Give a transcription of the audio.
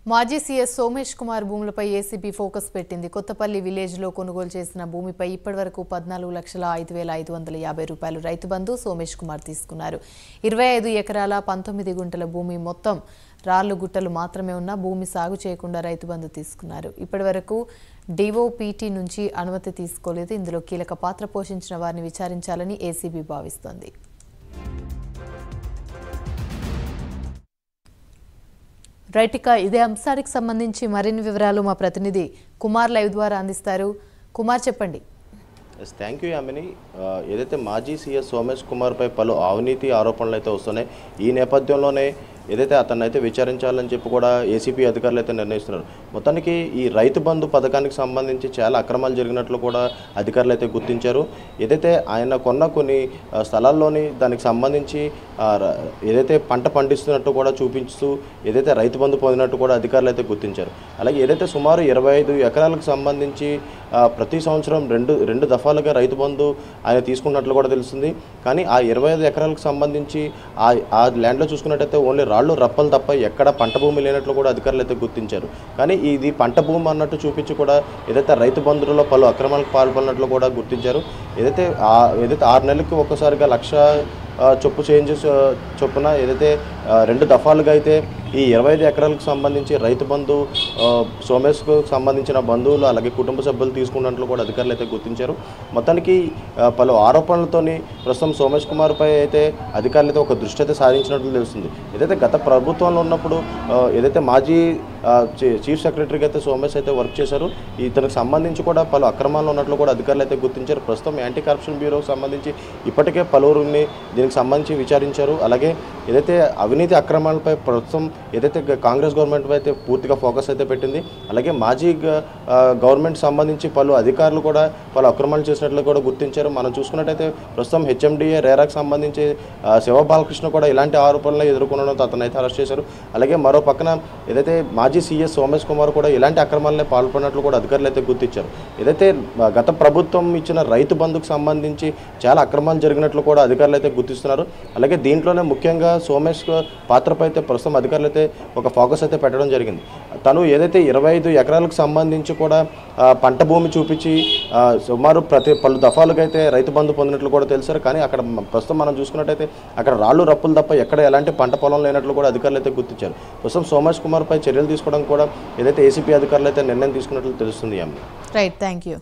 మాజీ సీఎస్ సోమేష్ కుమార్ భూములపై ACB focus పెట్టింది. కొత్తపల్లి విలేజ్ లో కొనుగోలు చేసిన భూమిపై ఇప్పటివరకు 14,05,550 రూపాయలు రైతు బంధు సోమేష్ కుమార్ తీసుకున్నారు. 25 ఎకరాల 19 గుంటల భూమి మొత్తం రాళ్లు గుట్టలు మాత్రమే ఉన్న భూమి సాగు చేయకుండా రైతు బంధు తీసుకున్నారు. ఇప్పటివరకు డిఓపీటీ నుంచి అనుమతి తీసుకోలేదు. ఇందులో కీలక పాత్ర పోషించిన వారిని విచారించాలని ఏసీబీ భావిస్తోంది. రైట్, ఇక ఇదే అంశానికి సంబంధించి మరిన్ని వివరాలు మా ప్రతినిధి కుమార్ లైవ్ ద్వారా అందిస్తారు. కుమార్, చెప్పండి. Thank you Yamini. ఏదైతే మాజీ సీఎస్ సోమేష్ కుమార్పై పలు అవినీతి ఆరోపణలు అయితే వస్తున్నాయి. ఈ నేపథ్యంలోనే ఏదైతే అతన్ని అయితే విచారించాలని చెప్పి కూడా ఏసీపీ అధికారులు అయితే నిర్ణయిస్తున్నారు. మొత్తానికి ఈ రైతు బంధు పథకానికి సంబంధించి చాలా అక్రమాలు జరిగినట్లు కూడా అధికారులు అయితే గుర్తించారు. ఏదైతే ఆయన కొన్న కొన్ని స్థలాల్లోని దానికి సంబంధించి ఏదైతే పంట పండిస్తున్నట్టు కూడా చూపిస్తూ ఏదైతే రైతు బంధు పొందినట్టు కూడా అధికారులు అయితే గుర్తించారు. అలాగే ఏదైతే సుమారు 25 ఎకరాలకు సంబంధించి ప్రతి సంవత్సరం రెండు దఫాలుగా రైతు బంధు ఆయన తీసుకున్నట్లు కూడా తెలుస్తుంది. కానీ ఆ 25 ఎకరాలకు సంబంధించి ఆ ల్యాండ్లో చూసుకున్నట్టయితే ఓన్లీ రాళ్ళు రప్పలు తప్ప ఎక్కడ పంట భూమి లేనట్లు కూడా అధికారులు అయితే గుర్తించారు. కానీ ఇది పంట భూమి అన్నట్టు చూపించి కూడా ఏదైతే రైతు బంధువులలో పలు అక్రమాలకు పాల్పడినట్లు కూడా గుర్తించారు. ఏదైతే 6 నెలలకు ఒక్కసారిగా 1,00,000 చొప్పు చేంజెస్ చొప్పున ఏదైతే 2 దఫాలుగా అయితే ఈ 25 ఎకరాలకు సంబంధించి రైతు బంధు సోమేష్కు సంబంధించిన బంధువులు అలాగే కుటుంబ సభ్యులు తీసుకున్నట్లు కూడా అధికారులు అయితే గుర్తించారు. మొత్తానికి పలు ఆరోపణలతోని ప్రస్తుతం సోమేష్ కుమార్పై అయితే అధికారులు అయితే ఒక దృష్టి అయితే సాధించినట్లు తెలుస్తుంది. ఏదైతే గత ప్రభుత్వంలో ఉన్నప్పుడు ఏదైతే మాజీ చీఫ్ సెక్రటరీగా అయితే సోమేష్ అయితే వర్క్ చేశారు. ఇతనికి సంబంధించి కూడా పలు అక్రమాలు ఉన్నట్లు కూడా అధికారులు అయితే గుర్తించారు. ప్రస్తుతం యాంటీ కరప్షన్ బ్యూరోకి సంబంధించి ఇప్పటికే పలువురిని దీనికి సంబంధించి విచారించారు. అలాగే ఏదైతే అవినీతి అక్రమాలపై ప్రస్తుతం ఏదైతే కాంగ్రెస్ గవర్నమెంట్ అయితే పూర్తిగా ఫోకస్ అయితే పెట్టింది. అలాగే మాజీ గవర్నమెంట్ సంబంధించి పలు అధికారులు కూడా పలు అక్రమాలు చేసినట్లు కూడా గుర్తించారు. మనం చూసుకున్నట్టయితే ప్రస్తుతం హెచ్ఎండిఏ రేరాకు సంబంధించి శివబాలకృష్ణ కూడా ఇలాంటి ఆరోపణలు ఎదుర్కొనడంతో అతను అయితే అరెస్ట్ చేశారు. అలాగే మరో పక్కన ఏదైతే మాజీ సీఎస్ సోమేష్ కుమార్ కూడా ఇలాంటి అక్రమాలనే పాల్పడినట్లు కూడా అధికారులు అయితే గుర్తించారు. ఏదైతే గత ప్రభుత్వం ఇచ్చిన రైతు బంధుకు సంబంధించి చాలా అక్రమాలు జరిగినట్లు కూడా అధికారులు అయితే గుర్తిస్తున్నారు. అలాగే దీంట్లోనే ముఖ్యంగా సోమేష్ పాత్రపై అయితే ప్రస్తుతం అధికారులు అయితే ఒక ఫోకస్ అయితే పెట్టడం జరిగింది. తను ఏదైతే 25 ఎకరాలకు సంబంధించి కూడా పంట భూమి చూపించి సుమారు పలు దఫాలుగా అయితే రైతు బంధు పొందినట్లు కూడా తెలిసారు. కానీ అక్కడ ప్రస్తుతం మనం చూసుకున్నట్టయితే అక్కడ రాళ్ళు రప్పులు తప్ప ఎక్కడ ఎలాంటి పంట పొలం లేనట్లు కూడా అధికారులు అయితే గుర్తించారు. ప్రస్తుతం సోమేష్ కుమార్పై చర్యలు తీసుకోవడం కూడా ఏదైతే ఏసీపీ అధికారులు అయితే నిర్ణయం తీసుకున్నట్లు తెలుస్తుంది. Right, thank you.